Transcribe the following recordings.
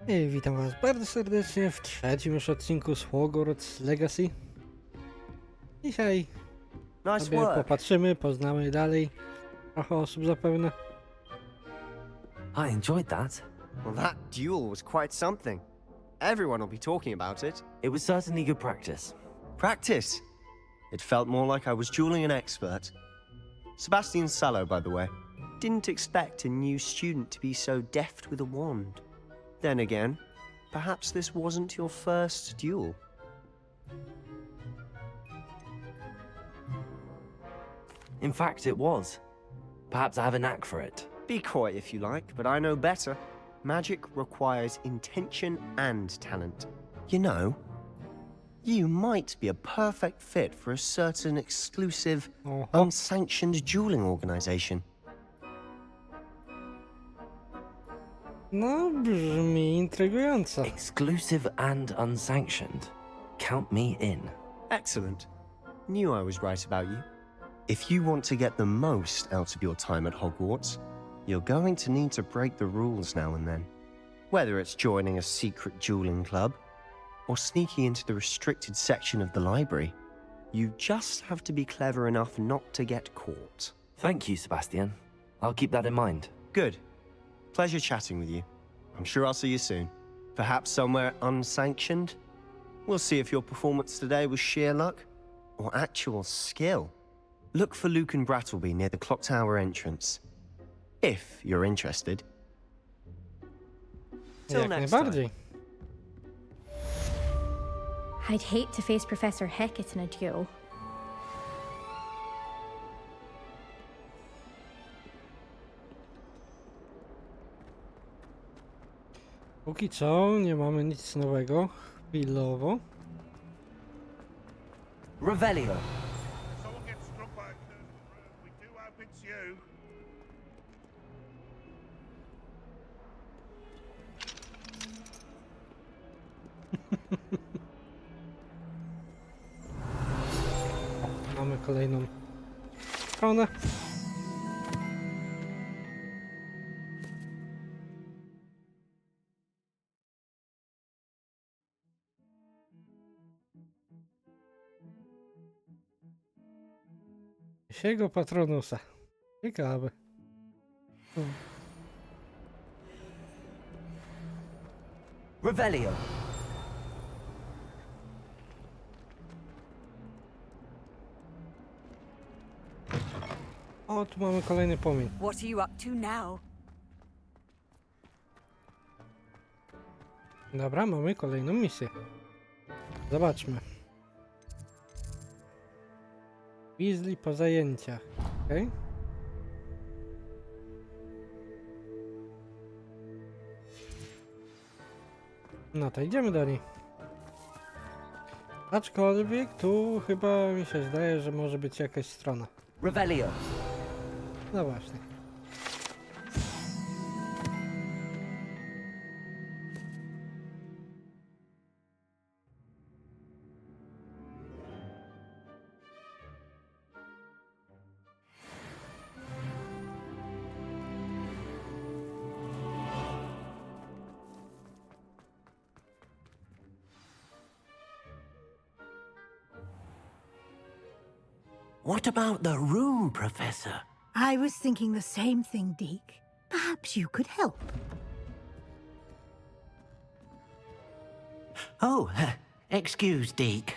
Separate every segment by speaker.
Speaker 1: I witam was bardzo serdecznie w trzecim już odcinku z Hogwarts Legacy. Dzisiaj
Speaker 2: Nice
Speaker 1: sobie
Speaker 2: work.
Speaker 1: popatrzymy, poznamy dalej trochę osób zapewne.
Speaker 3: I enjoyed that.
Speaker 2: Well, that duel was quite something. Everyone will be talking about it.
Speaker 3: It was certainly good practice.
Speaker 2: Practice. It felt more like I was dueling an expert. Sebastian Sallow, by the way, didn't expect a new student to be so deft with a wand. Then again, perhaps this wasn't your first duel.
Speaker 3: In fact, it was. Perhaps I have a knack for it.
Speaker 2: Be coy if you like, but I know better. Magic requires intention and talent. You know, you might be a perfect fit for a certain exclusive, unsanctioned dueling organization.
Speaker 1: No, brzmi intrygująco.
Speaker 3: Exclusive and unsanctioned. Count me in.
Speaker 2: Excellent. Knew I was right about you. If you want to get the most out of your time at Hogwarts, you're going to need to break the rules now and then. Whether it's joining a secret dueling club, or sneaking into the restricted section of the library, you just have to be clever enough not to get caught.
Speaker 3: Thank you, Sebastian. I'll keep that in mind.
Speaker 2: Good. Pleasure chatting with you. I'm sure I'll see you soon. Perhaps somewhere unsanctioned? We'll see if your performance today was sheer luck or actual skill. Look for Luke and Brattleby near the clock tower entrance. If you're interested. Till
Speaker 1: Jak
Speaker 2: next
Speaker 1: najbardziej.
Speaker 4: I'd hate to face Professor Hecat in a duel.
Speaker 1: Póki co nie mamy nic nowego. Chwilowo.
Speaker 3: Revelio.
Speaker 5: Someone gets struck by a curse of ruin, we do hope it's you.
Speaker 1: Mamy kolejną stronę. Jego patronusa. Ciekawe.
Speaker 3: Revelio.
Speaker 1: O, tu mamy kolejny płomień.
Speaker 6: What are you up to now?
Speaker 1: Dobra, mamy kolejną misję. Zobaczmy. Weasley po zajęciach. Okej. No to idziemy do niej. Aczkolwiek tu chyba mi się zdaje, że może być jakaś strona.
Speaker 3: Revelio.
Speaker 1: No właśnie.
Speaker 3: What about the room, Professor?
Speaker 7: I was thinking the same thing, Deke. Perhaps you could help.
Speaker 3: Oh, excuse, Deke.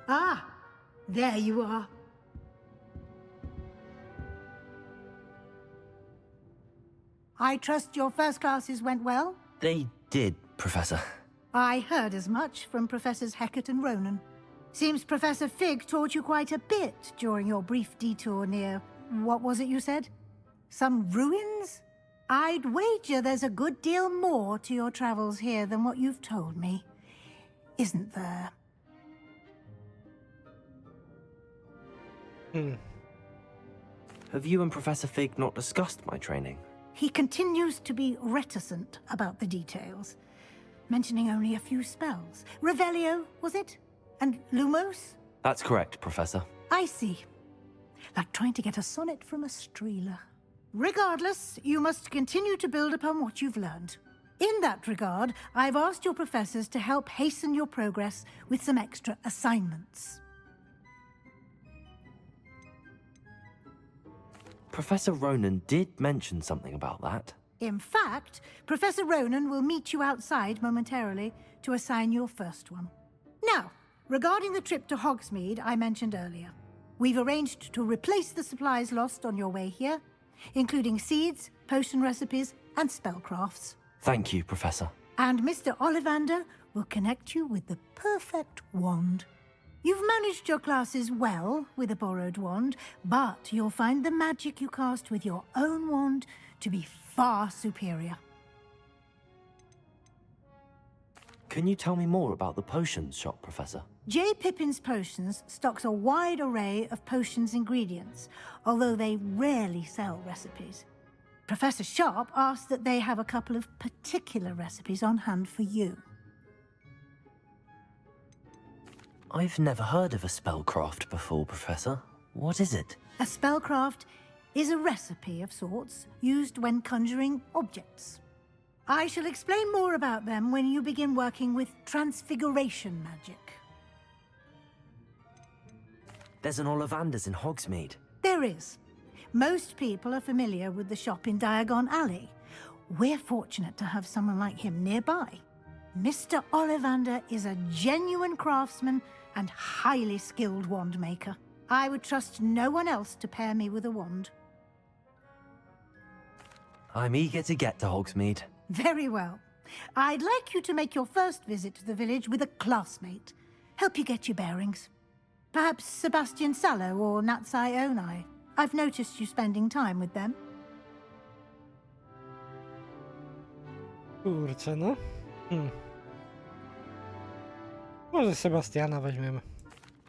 Speaker 7: Ah, there you are. I trust your first classes went well?
Speaker 3: They did, Professor.
Speaker 7: I heard as much from Professors Hecat and Ronan. Seems Professor Fig taught you quite a bit during your brief detour near... what was it you said? Some ruins? I'd wager there's a good deal more to your travels here than what you've told me. Isn't there?
Speaker 3: Have you and Professor Fig not discussed my training?
Speaker 7: He continues to be reticent about the details, mentioning only a few spells. Revelio, was it? And Lumos?
Speaker 3: That's correct, Professor.
Speaker 7: I see. Like trying to get a sonnet from a streeler. Regardless, you must continue to build upon what you've learned. In that regard, I've asked your professors to help hasten your progress with some extra assignments.
Speaker 3: Professor Ronan did mention something about that.
Speaker 7: In fact, Professor Ronan will meet you outside momentarily to assign your first one. Now, regarding the trip to Hogsmeade I mentioned earlier, we've arranged to replace the supplies lost on your way here, including seeds, potion recipes, and spellcrafts.
Speaker 3: Thank you, Professor.
Speaker 7: And Mr. Ollivander will connect you with the perfect wand. You've managed your classes well with a borrowed wand, but you'll find the magic you cast with your own wand to be far superior.
Speaker 3: Can you tell me more about the potions shop, Professor?
Speaker 7: J. Pippin's Potions stocks a wide array of potions ingredients, although they rarely sell recipes. Professor Sharp asked that they have a couple of particular recipes on hand for you.
Speaker 3: I've never heard of a spellcraft before, Professor. What is it?
Speaker 7: A spellcraft is a recipe of sorts used when conjuring objects. I shall explain more about them when you begin working with transfiguration magic.
Speaker 3: There's an Ollivander's in Hogsmeade.
Speaker 7: There is. Most people are familiar with the shop in Diagon Alley. We're fortunate to have someone like him nearby. Mr. Ollivander is a genuine craftsman and highly skilled wand maker. I would trust no one else to pair me with a wand.
Speaker 3: I'm eager to get to Hogsmeade.
Speaker 7: Very well. I'd like you to make your first visit to the village with a classmate. Help you get your bearings. Perhaps Sebastian Sallow or Natsai Onai. I've noticed you spending time with them.
Speaker 1: Kurczę, no. Może Sebastiana weźmiemy.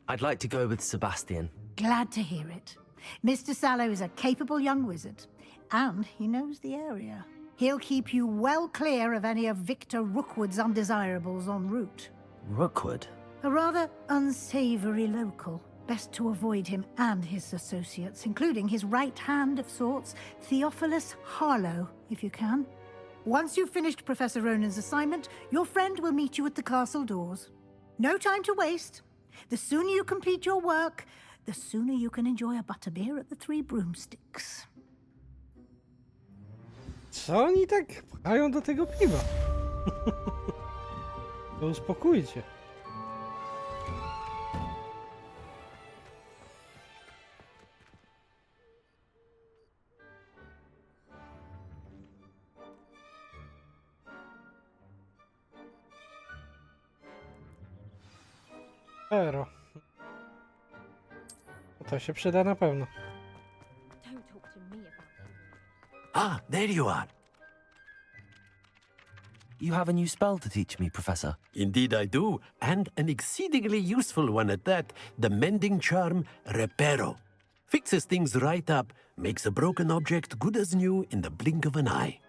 Speaker 3: I'd like to go with Sebastian.
Speaker 7: Glad to hear it. Mr. Sallow is a capable young wizard, and he knows the area. He'll keep you well clear of any of Victor Rookwood's undesirables en route.
Speaker 3: Rookwood?
Speaker 7: A rather unsavory local. Best to avoid him and his associates, including his right hand of sorts, Theophilus Harlow, if you can. Once you've finished Professor Ronan's assignment, your friend will meet you at the castle doors. No time to waste. The sooner you complete your work, the sooner you can enjoy a butterbeer at the Three Broomsticks.
Speaker 1: Co oni tak pchają do tego piwa? To uspokójcie. Pero. To się przyda na pewno.
Speaker 4: Don't talk to me about it.
Speaker 6: Ah, there you are.
Speaker 3: You have a new spell to teach me, Professor.
Speaker 6: Indeed I do, and an exceedingly useful one at that, the mending charm Reparo. Fixes things right up, makes a broken object good as new in the blink of an eye.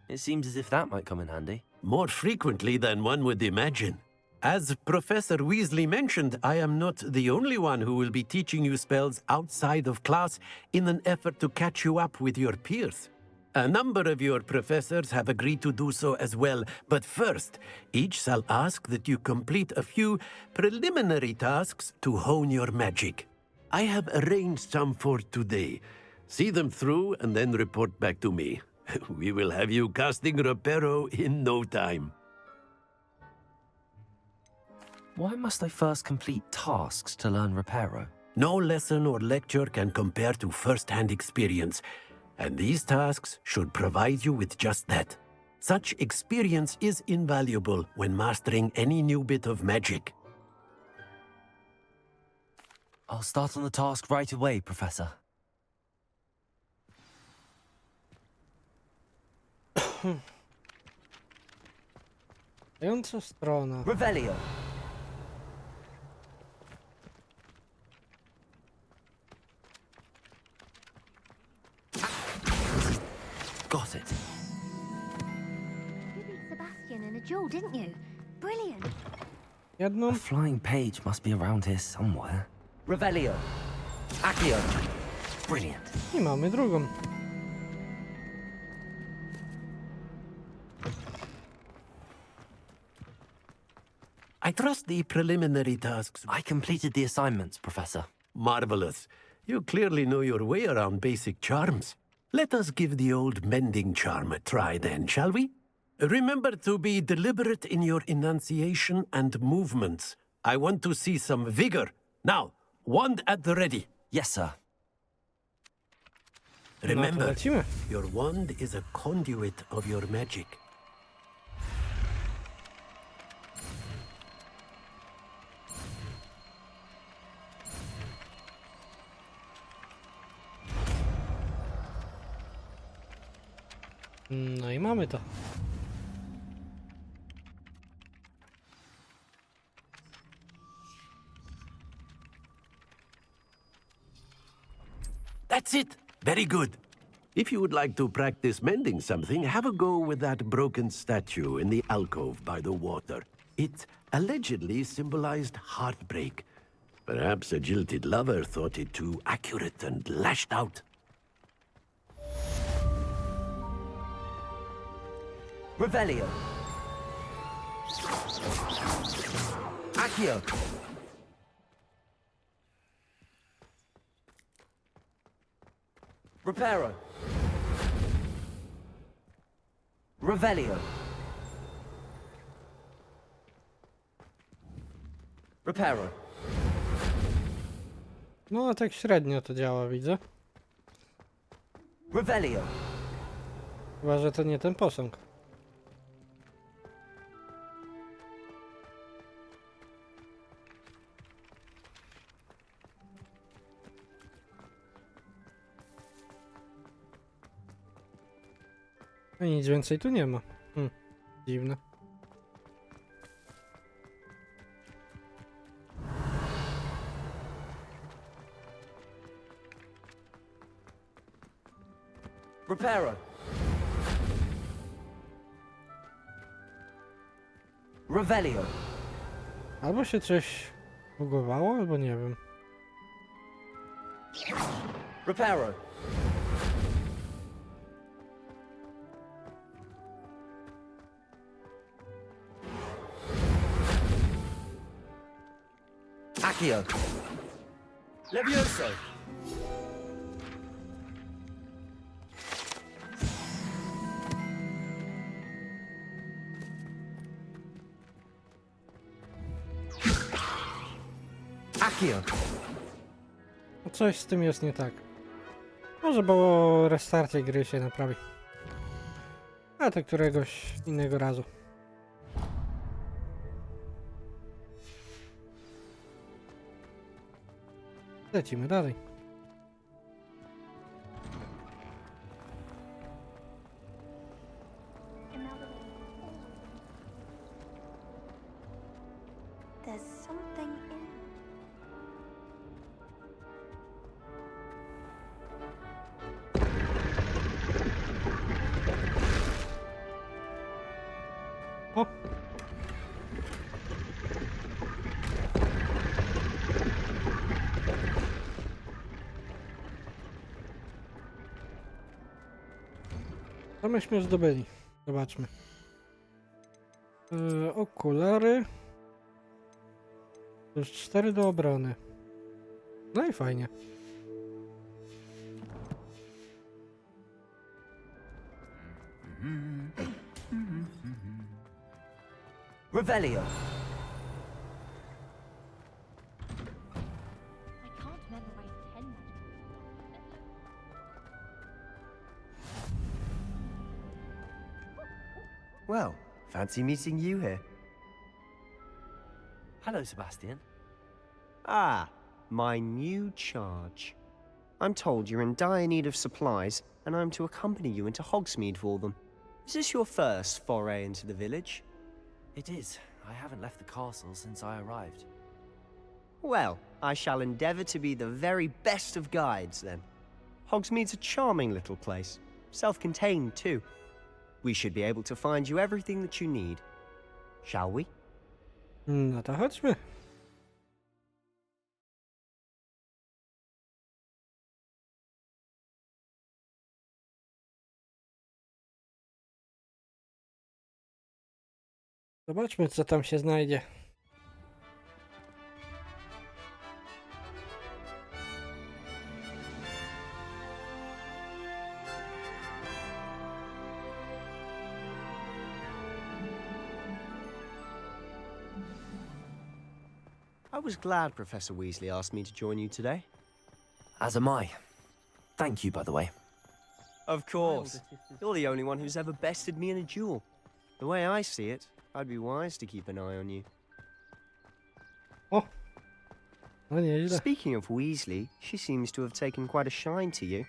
Speaker 3: It seems as if that might come in handy.
Speaker 6: More frequently than one would imagine. As Professor Weasley mentioned, I am not the only one who will be teaching you spells outside of class in an effort to catch you up with your peers. A number of your professors have agreed to do so as well, but first, each shall ask that you complete a few preliminary tasks to hone your magic. I have arranged some for today. See them through and then report back to me. We will have you casting Reparo in no time.
Speaker 3: Why must I first complete tasks to learn Reparo?
Speaker 6: No lesson or lecture can compare to first-hand experience, and these tasks should provide you with just that. Such experience is invaluable when mastering any new bit of magic.
Speaker 3: I'll start on the task right away, Professor.
Speaker 1: Stojąca strona.
Speaker 3: Revelio! Got it.
Speaker 4: You beat Sebastian in a duel, didn't you? Brilliant.
Speaker 1: Jedną.
Speaker 3: A flying page must be around here somewhere. Revelio! Accio! Brilliant.
Speaker 1: I mamy drugą.
Speaker 6: I trust the preliminary tasks.
Speaker 3: I completed the assignments, Professor.
Speaker 6: Marvelous. You clearly know your way around basic charms. Let us give the old mending charm a try then, shall we? Remember to be deliberate in your enunciation and movements. I want to see some vigor. Now, wand at the ready.
Speaker 3: Yes, sir.
Speaker 1: No to
Speaker 6: Remember,
Speaker 1: lecimy.
Speaker 6: your wand is a conduit of your magic.
Speaker 1: No i mamy to.
Speaker 6: That's it. Very good. If you would like to practice mending something, have a go with that broken statue in the alcove by the water. It allegedly symbolized heartbreak. Perhaps a jilted lover thought it too accurate and lashed out.
Speaker 3: Revelio. Accio. Reparo. Revelio. Reparo.
Speaker 1: No, tak średnio to działa, widzę.
Speaker 3: Revelio.
Speaker 1: Chyba, że to nie ten posąg. A nic więcej tu nie ma. Dziwne.
Speaker 3: Reparo. Revelio.
Speaker 1: Albo się coś bugowało, albo nie wiem.
Speaker 3: Reparo. Accio. Levioso. Accio.
Speaker 1: No coś z tym jest nie tak. Może po restarcie gry się naprawi. A to któregoś innego razu. Lecimy dalej.
Speaker 4: There's something in.
Speaker 1: O! Co myśmy zdobyli? Zobaczmy. Okulary. Już 4 do obrony. No i fajnie.
Speaker 3: Revelio.
Speaker 4: I can't memorize 10 magic.
Speaker 2: Well, fancy meeting you here.
Speaker 3: Hello, Sebastian.
Speaker 2: Ah, my new charge. I'm told you're in dire need of supplies, and I'm to accompany you into Hogsmeade for them. Is this your first foray into the village?
Speaker 3: It is. I haven't left the castle since I arrived.
Speaker 2: Well, I shall endeavour to be the very best of guides, then. Hogsmeade's a charming little place. Self-contained, too. We should be able to find you everything that you need. Shall we?
Speaker 1: No to chodźmy. Zobaczmy, co tam się znajdzie.
Speaker 2: I was glad Professor Weasley asked me to join you today.
Speaker 3: As am I. Thank you, by the way.
Speaker 2: Of course. You're the only one who's ever bested me in a duel. The way I see it, I'd be wise to keep an eye on you.
Speaker 1: O! No nieźle.
Speaker 2: Speaking of Weasley, she seems to have taken quite a shine to you.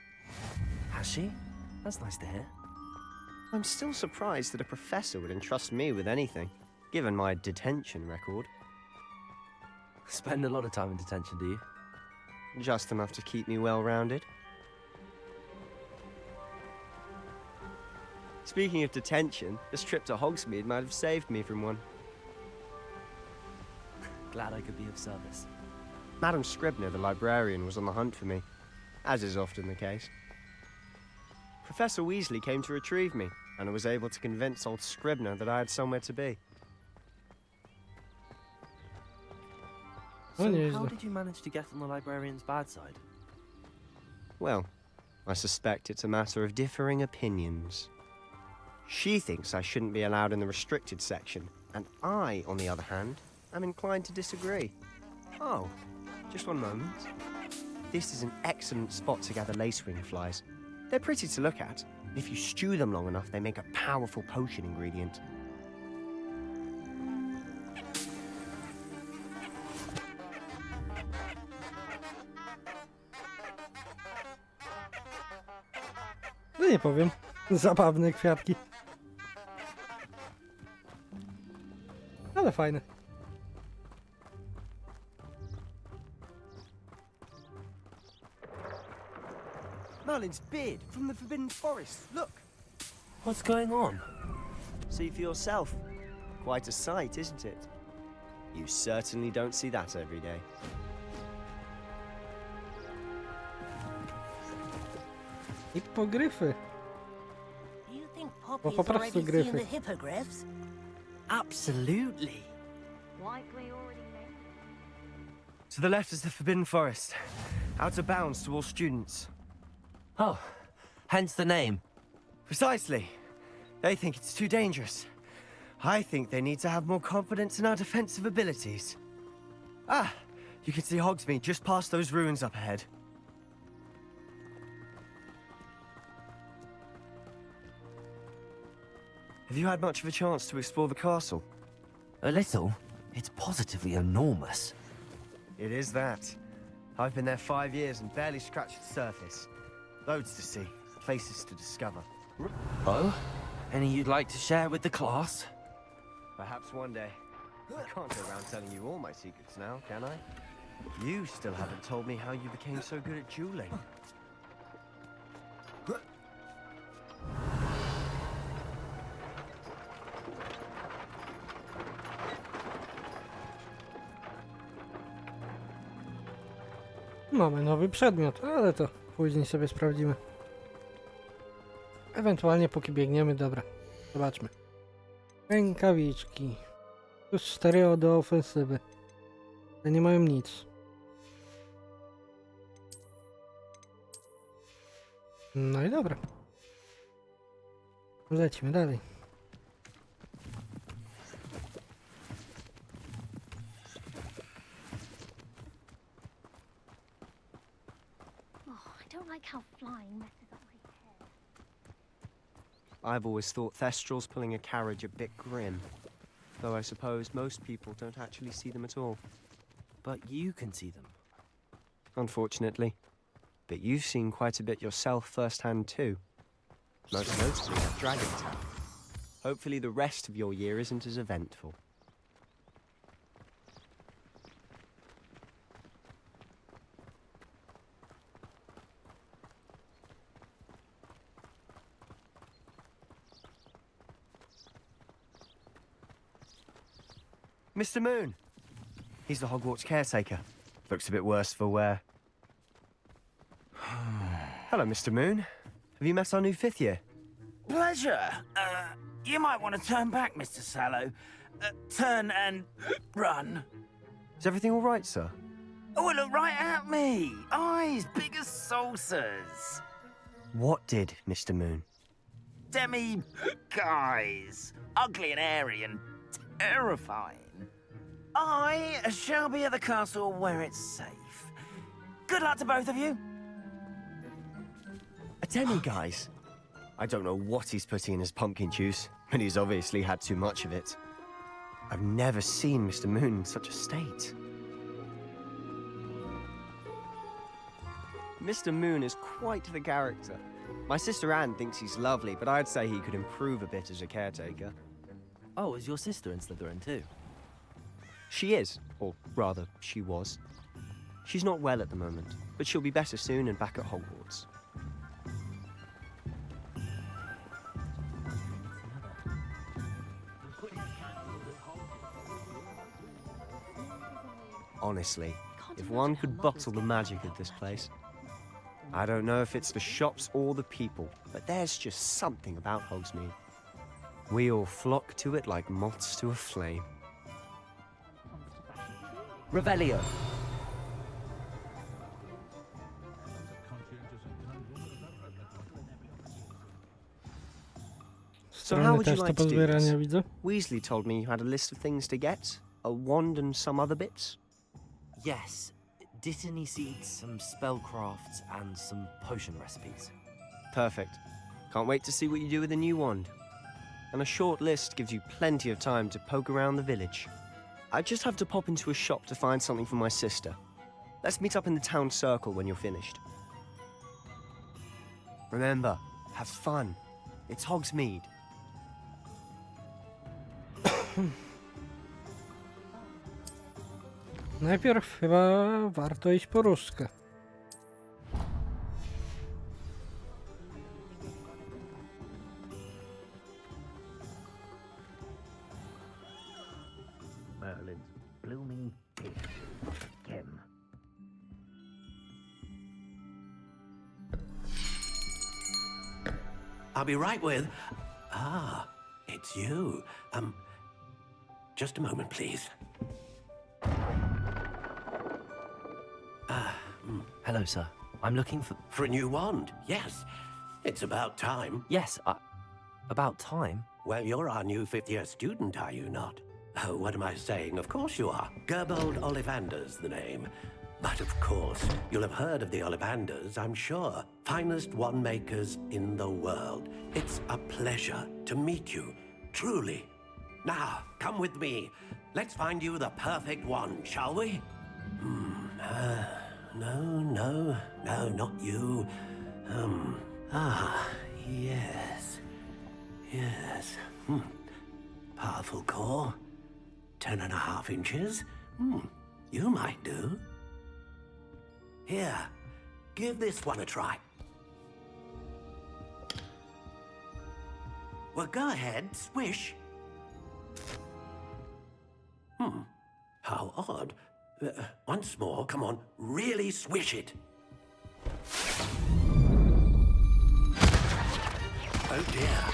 Speaker 3: Has she? That's nice to hear.
Speaker 2: I'm still surprised that a professor would entrust me with anything, given my detention record.
Speaker 3: Spend a lot of time in detention, do you?
Speaker 2: Just enough to keep me well-rounded. Speaking of detention, this trip to Hogsmeade might have saved me from one.
Speaker 3: Glad I could be of service.
Speaker 2: Madam Scribner, the librarian, was on the hunt for me, as is often the case. Professor Weasley came to retrieve me, and I was able to convince old Scribner that I had somewhere to be.
Speaker 1: No
Speaker 3: So how
Speaker 1: nieźle.
Speaker 3: did you manage to get on the librarian's bad side?
Speaker 2: Well, I suspect it's a matter of differing opinions. She thinks I shouldn't be allowed in the restricted section, and I, on the other hand, am inclined to disagree. Oh, just one moment. This is an excellent spot to gather lacewing flies. They're pretty to look at. If you stew them long enough, they make a powerful potion ingredient.
Speaker 1: No nie powiem. Zabawne kwiatki. Ale fajne.
Speaker 2: Merlin's beard from the Forbidden Forest. Look,
Speaker 3: What's going on?
Speaker 2: see for yourself. Quite a sight, isn't it? You certainly don't see that every day.
Speaker 1: Hipogryfy.
Speaker 8: You think
Speaker 1: po
Speaker 8: Poppy's
Speaker 1: prostu
Speaker 8: already seen
Speaker 1: gryfy.
Speaker 8: the hippogriffs?
Speaker 3: Absolutely.
Speaker 4: Likely already met.
Speaker 2: To the left is the Forbidden Forest. Out of bounds to all students.
Speaker 3: Oh, hence the name.
Speaker 2: Precisely. They think it's too dangerous. I think they need to have more confidence in our defensive abilities. Ah, you can see Hogsmeade just past those ruins up ahead. Have you had much of a chance to explore the castle?
Speaker 3: A little. It's positively enormous.
Speaker 2: It is that. I've been there 5 years and barely scratched the surface. Loads to see, places to discover.
Speaker 3: Oh? Any you'd like to share with the class?
Speaker 2: Perhaps one day. I can't go around telling you all my secrets now, can I? You still haven't told me how you became so good at dueling.
Speaker 1: Mamy nowy przedmiot, ale to później sobie sprawdzimy. Ewentualnie póki biegniemy, dobra. Zobaczmy. Rękawiczki. Plus 4 do ofensywy. Te nie mają nic. No i dobra. Lecimy dalej.
Speaker 4: Oh, I don't like how flying messes up my hair.
Speaker 2: I've always thought Thestrals pulling a carriage a bit grim. Though I suppose most people don't actually see them at all.
Speaker 3: But you can see them.
Speaker 2: Unfortunately. But you've seen quite a bit yourself firsthand too. Most notably at Dragon Town. Hopefully the rest of your year isn't as eventful. Mr. Moon. He's the Hogwarts caretaker. Looks a bit worse for wear. Hello, Mr. Moon. Have you met our new 5th year?
Speaker 9: Pleasure. You might want to turn back, Mr. Sallow. Turn and run.
Speaker 2: Is everything all right, sir?
Speaker 9: Oh, look right at me. Eyes big as saucers.
Speaker 2: What did, Mr. Moon?
Speaker 9: Guys. Ugly and airy and terrifying. I shall be at the castle where it's safe. Good luck to both of you.
Speaker 2: A demi, guys. I don't know what he's putting in his pumpkin juice, but he's obviously had too much of it. I've never seen Mr. Moon in such a state. Mr. Moon is quite the character. My sister Anne thinks he's lovely, but I'd say he could improve a bit as a caretaker.
Speaker 3: Oh, is your sister in Slytherin too?
Speaker 2: She is, or rather, she was. She's not well at the moment, but she'll be better soon and back at Hogwarts. Honestly, if one could bottle the magic of this place. I don't know if it's the shops or the people, but there's just something about Hogsmeade. We all flock to it like moths to a flame.
Speaker 3: Revelio.
Speaker 2: So how
Speaker 1: Strony
Speaker 2: would you
Speaker 1: też to
Speaker 2: like to do
Speaker 1: pozbierania
Speaker 2: this?
Speaker 1: widzę.
Speaker 2: Weasley told me you had a list of things to get, a wand and some other bits.
Speaker 3: Yes. Dittany seeds, some spellcrafts, and some potion recipes.
Speaker 2: Perfect. Can't wait to see what you do with the new wand. And a short list gives you plenty of time to poke around the village. I just have to pop into a shop to find something for my sister. Let's meet up in the town circle when you're finished. Remember, have fun. It's Hogsmeade.
Speaker 1: Najpierw chyba warto iść po różdżkę.
Speaker 9: Merlin's blooming Kim.
Speaker 6: I'll be right with... Ah, it's you. Just a moment, please.
Speaker 3: Hello, sir. I'm looking for...
Speaker 6: For a new wand, yes. It's about time.
Speaker 3: Yes, about time.
Speaker 6: Well, you're our new fifth-year student, are you not? Oh, what am I saying? Of course you are. Gerbold Ollivander's the name. But of course, you'll have heard of the Ollivanders, I'm sure. Finest wand makers in the world. It's a pleasure to meet you, truly. Now, come with me. Let's find you the perfect wand, shall we? No, not you. Yes. Powerful core. 10.5 inches. You might do. Here, give this one a try. Well, go ahead, swish. How odd. Once more, come on, really swish it. Oh dear.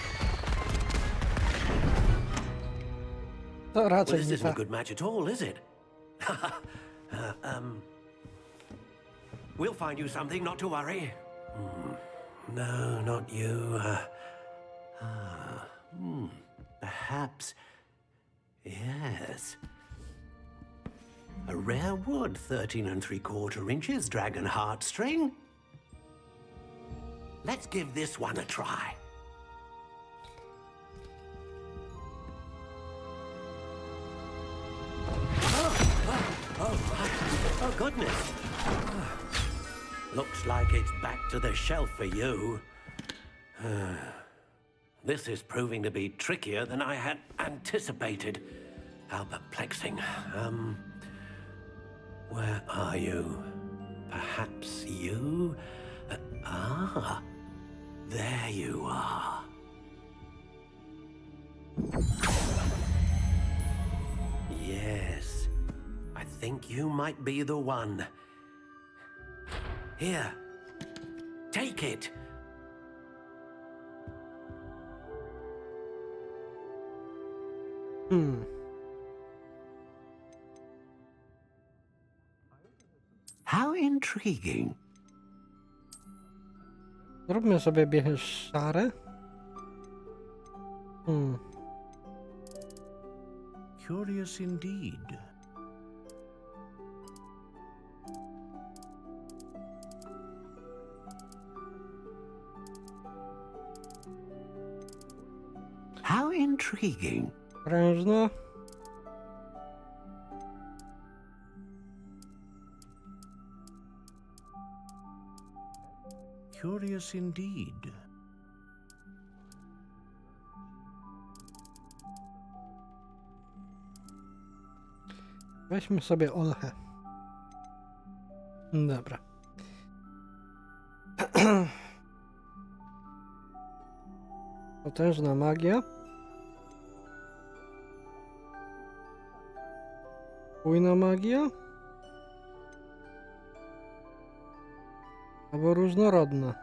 Speaker 1: To
Speaker 6: Well,
Speaker 1: raczej
Speaker 6: this
Speaker 1: nie
Speaker 6: isn't a
Speaker 1: tak.
Speaker 6: good match at all, is it? We'll find you something, not to worry. No, not you. Perhaps. Yes. A rare wood, 13 3/4 inches, dragon heartstring. Let's give this one a try. Oh, goodness. Looks like it's back to the shelf for you. This is proving to be trickier than I had anticipated. How perplexing. Where are you? Perhaps you? There you are. Yes, I think you might be the one. Here, take it. How intriguing.
Speaker 1: Zróbmy sobie biegę szary.
Speaker 5: Curious indeed.
Speaker 6: How intriguing.
Speaker 1: Prężna.
Speaker 5: Curious indeed.
Speaker 1: Weźmy sobie Olchę. Dobra. Potężna magia. Bujna magia. Albo różnorodna.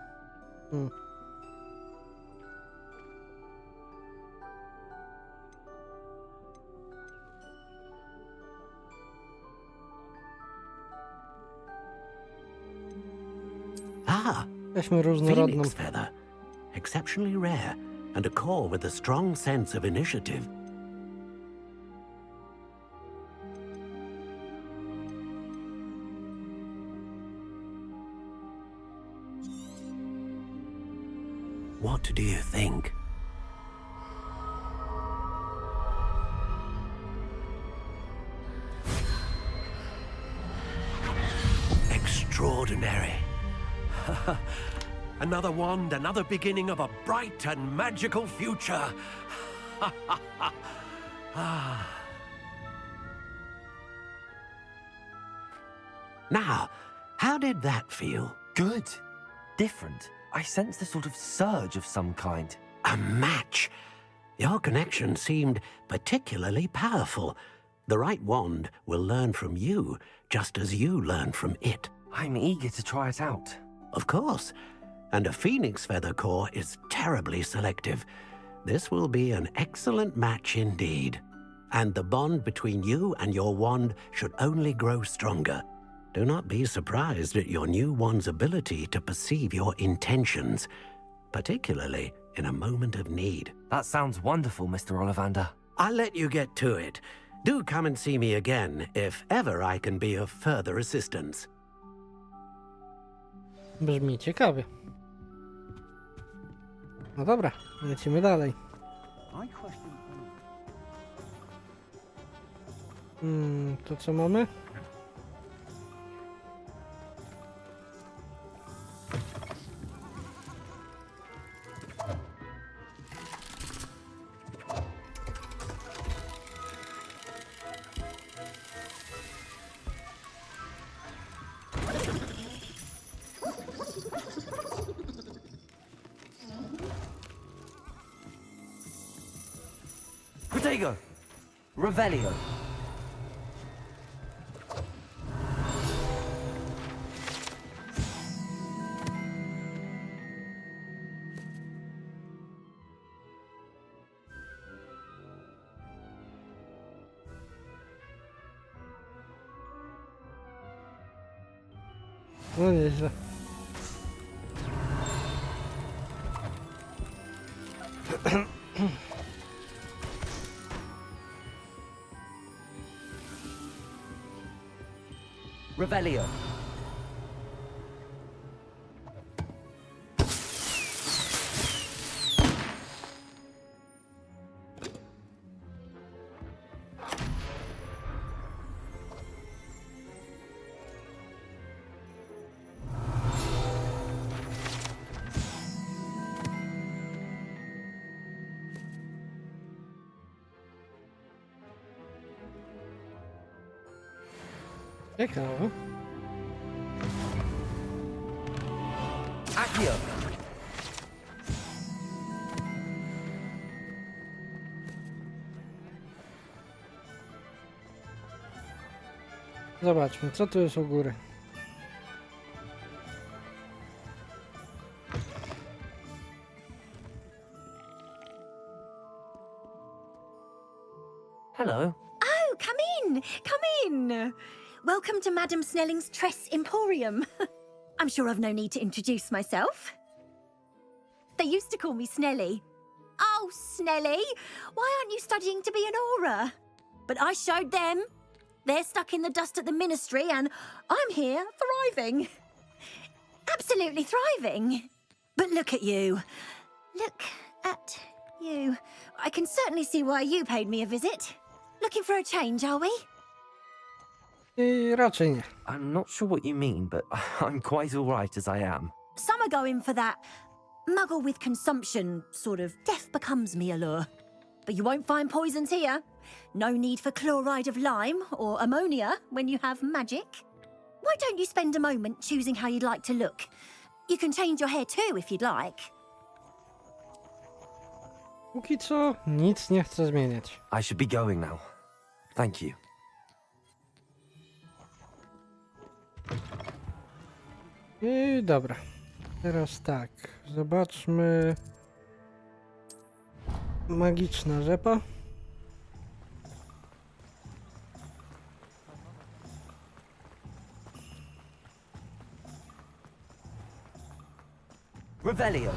Speaker 6: Ah,
Speaker 1: Weźmy różnorodną.
Speaker 6: Phoenix feather. Exceptionally rare, and a core with a strong sense of initiative. What do you think? Extraordinary. Another wand, another beginning of a bright and magical future. Now, how did that feel?
Speaker 3: Good. Different. I sensed a sort of surge of some kind.
Speaker 6: A match. Your connection seemed particularly powerful. The right wand will learn from you, just as you learn from it.
Speaker 3: I'm eager to try it out.
Speaker 6: Of course. And a phoenix feather core is terribly selective. This will be an excellent match indeed. And the bond between you and your wand should only grow stronger. Do not be surprised at your new wand's ability to perceive your intentions, particularly in a moment of need.
Speaker 3: That sounds wonderful, Mr. Ollivander.
Speaker 6: I'll let you get to it. Do come and see me again if ever I can be of further assistance.
Speaker 1: Brzmi ciekawie. No dobra, lecimy dalej. To co mamy?
Speaker 3: Protego! Revelio!
Speaker 1: No nieźle.
Speaker 3: Revelio!
Speaker 1: Ciekawe.
Speaker 3: Accio!
Speaker 1: Zobaczmy, co tu jest u góry.
Speaker 3: Hello.
Speaker 4: Oh, come in! Come in! Welcome to Madame Snelling's Tress Emporium. I'm sure I've no need to introduce myself. They used to call me Snelly. Oh, Snelly, why aren't you studying to be an aura? But I showed them. They're stuck in the dust at the ministry, and I'm here thriving. Absolutely thriving. But look at you. Look at you. I can certainly see why you paid me a visit. Looking for a change, are we?
Speaker 1: I raczej nie.
Speaker 3: I'm not sure what you mean, but I'm quite all right as I am.
Speaker 4: Some are going for that muggle with consumption, sort of death becomes me allure. But you won't find poisons here. No need for chloride of lime or ammonia when you have magic. Why don't you spend a moment choosing how you'd like to look? You can change your hair too if you'd like.
Speaker 1: Póki co nic nie chcę zmieniać.
Speaker 3: I should be going now. Thank you.
Speaker 1: I dobra. Teraz tak. Zobaczmy. Magiczna rzepa.
Speaker 3: Revelio.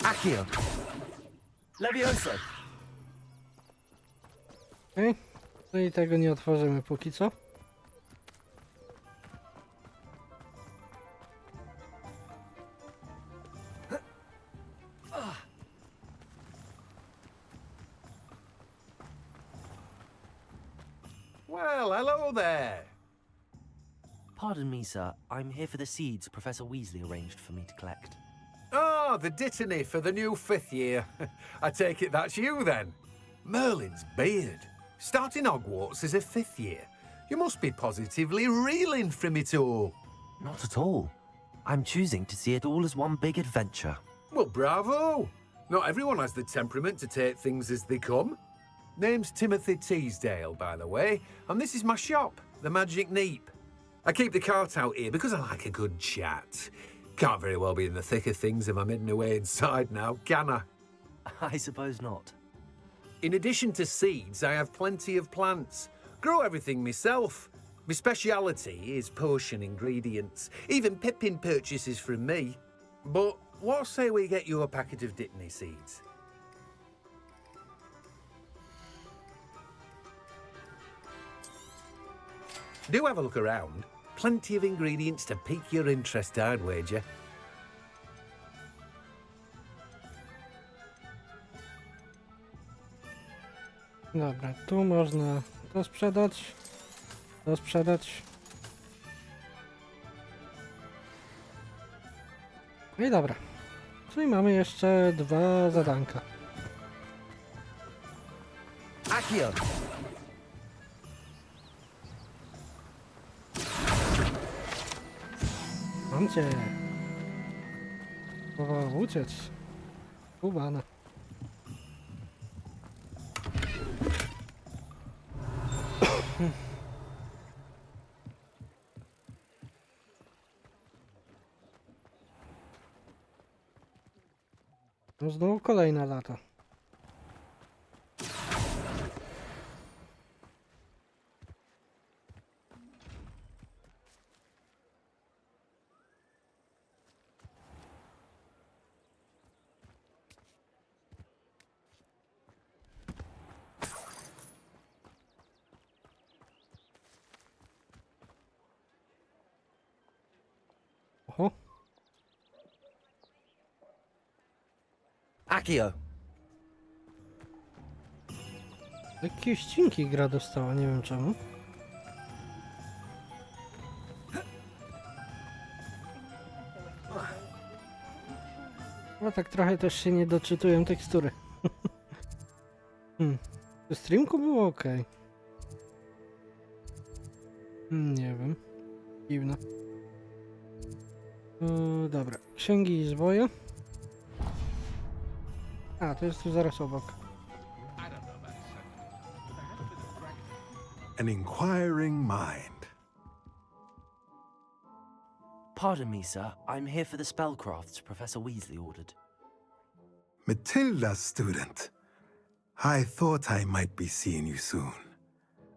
Speaker 3: Accio. Levioso.
Speaker 1: Okej. No i tego nie otworzymy póki co.
Speaker 6: Well, hello there.
Speaker 3: Pardon me, sir. I'm here for the seeds Professor Weasley arranged for me to collect.
Speaker 6: Ah, the dittany for the new 5th year. I take it that's you then. Merlin's beard. Starting Hogwarts as a 5th year. You must be positively reeling from it all.
Speaker 3: Not at all. I'm choosing to see it all as one big adventure.
Speaker 6: Well, bravo. Not everyone has the temperament to take things as they come. Name's Timothy Teasdale, by the way, and this is my shop, the Magic Neep. I keep the cart out here because I like a good chat. Can't very well be in the thick of things if I'm hidden away inside now, can I?
Speaker 3: I suppose not.
Speaker 6: In addition to seeds, I have plenty of plants. Grow everything myself. My speciality is potion ingredients. Even Pippin purchases from me. But what say we get you a packet of Dittany seeds? Do have a look around. Plenty of ingredients to pique your interest, I'd wager.
Speaker 1: Dobra, tu można to sprzedać. To sprzedać. No i dobra. Czyli mamy jeszcze 2 zadanka.
Speaker 3: Accio.
Speaker 1: Mam cię. O, uciec. Ubana. No znowu kolejna lata. Oho.
Speaker 3: Accio.
Speaker 1: Lekkie ścinki gra dostała, nie wiem czemu. No tak trochę też się nie doczytują tekstury. W streamku było ok. Nie wiem. Dziwne. Dobra, księgi i zwoje. A, to jest tu zaraz obok.
Speaker 5: An inquiring mind.
Speaker 3: Pardon me, sir. I'm here for the spellcrafts Professor Weasley ordered.
Speaker 5: Matilda, student. I thought I might be seeing you soon.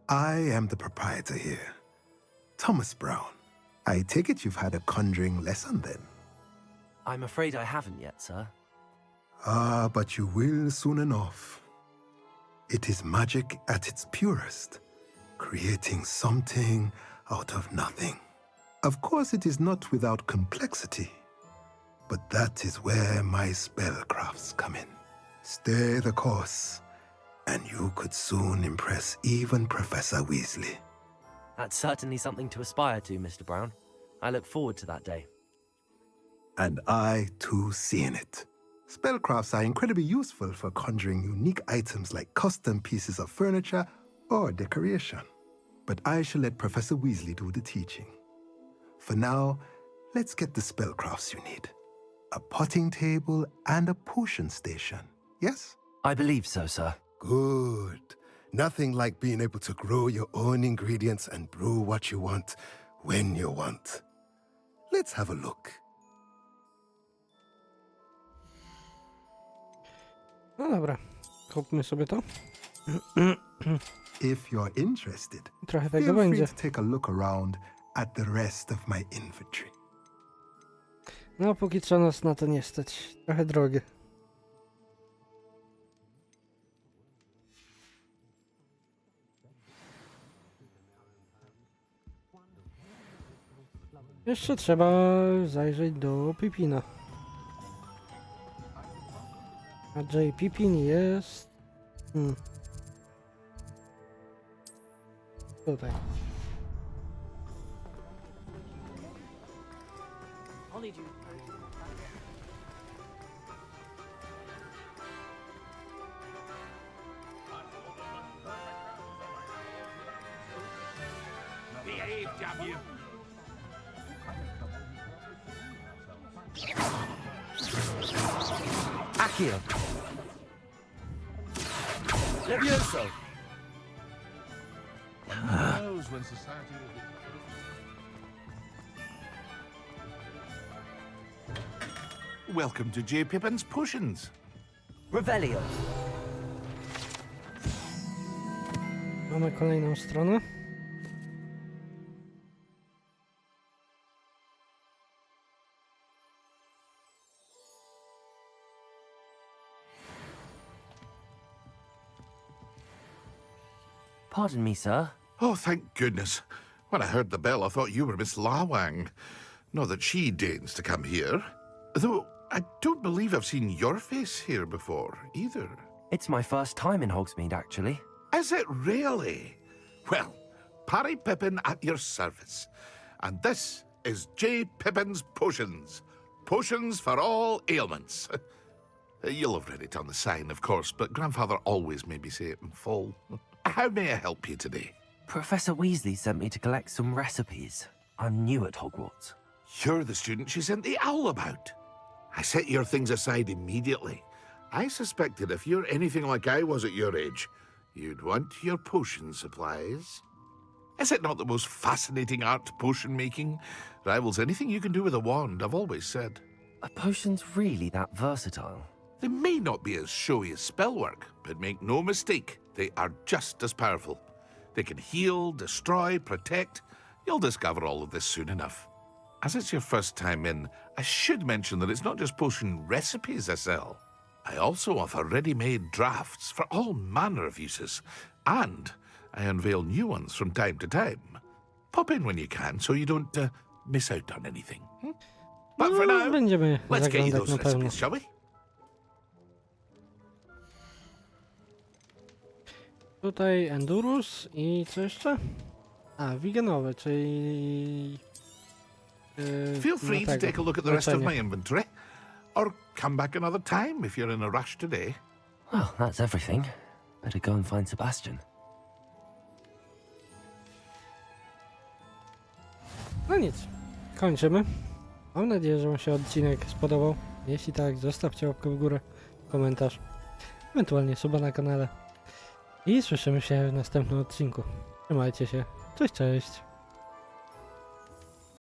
Speaker 5: I am the proprietor here, Thomas Brown. I take it you've had a conjuring lesson then?
Speaker 3: I'm afraid I haven't yet, sir.
Speaker 5: Ah, but you will soon enough. It is magic at its purest, creating something out of nothing. Of course, it is not without complexity, but that is where my spellcrafts come in. Stay the course, and you could soon impress even Professor Weasley.
Speaker 3: That's certainly something to aspire to, Mr. Brown. I look forward to that day.
Speaker 5: And I, too, see in it. Spellcrafts are incredibly useful for conjuring unique items like custom pieces of furniture or decoration. But I shall let Professor Weasley do the teaching. For now, let's get the spellcrafts you need. A potting table and a potion station, yes?
Speaker 3: I believe so, sir.
Speaker 5: Good. Nothing like being able to grow your own ingredients and brew what you want when you want. Let's have a look.
Speaker 1: No dobra, kupmy sobie to.
Speaker 5: If you're interested,
Speaker 1: Trochę tego
Speaker 5: feel free
Speaker 1: będzie.
Speaker 5: to take a look around at the rest of my inventory.
Speaker 1: No póki co nas na to nie stać. Trochę drogie. Jeszcze trzeba zajrzeć do Pipina. A J. Pipin jest... Tutaj.
Speaker 9: Behave, damn you!
Speaker 3: Accio! Levioso!
Speaker 9: Welcome to J. Pippin's Potions.
Speaker 3: Revelio!
Speaker 1: Mamy kolejną stronę.
Speaker 3: Pardon me, sir.
Speaker 10: Oh, thank goodness. When I heard the bell, I thought you were Miss Lawang. Not that she deigns to come here. Though I don't believe I've seen your face here before, either.
Speaker 3: It's my first time in Hogsmeade, actually.
Speaker 10: Is it really? Well, Parry Pippin at your service. And this is J. Pippin's Potions. Potions for all ailments. You'll have read it on the sign, of course, but Grandfather always made me say it in full. How may I help you today?
Speaker 3: Professor Weasley sent me to collect some recipes. I'm new at Hogwarts.
Speaker 10: You're the student she sent the owl about. I set your things aside immediately. I suspected if you're anything like I was at your age, you'd want your potion supplies. Is it not the most fascinating art, potion making? Rivals anything you can do with a wand, I've always said.
Speaker 3: Are potions really that versatile?
Speaker 10: They may not be as showy as spellwork, but make no mistake, they are just as powerful. They can heal, destroy, protect. You'll discover all of this soon enough. As it's your first time in, I should mention that it's not just potion recipes I sell. I also offer ready-made drafts for all manner of uses, and I unveil new ones from time to time. Pop in when you can so you don't miss out on anything. But for now,
Speaker 1: Będziemy
Speaker 10: let's get you
Speaker 1: zaglądać
Speaker 10: those
Speaker 1: na pewno.
Speaker 10: recipes, shall we?
Speaker 1: Tutaj Endurus i co jeszcze? A, wiganowe, czyli...
Speaker 10: Feel free to
Speaker 1: tego,
Speaker 10: take a look at the rest of
Speaker 1: leczenie.
Speaker 10: my inventory, or come back another time if you're in a rush today.
Speaker 3: Well, that's everything. Better go and find Sebastian.
Speaker 1: No nic, kończymy. Mam nadzieję, że wam się odcinek spodobał. Jeśli tak, zostawcie łapkę w górę, komentarz, ewentualnie suba na kanale. I słyszymy się w następnym odcinku. Trzymajcie się. Cześć, cześć.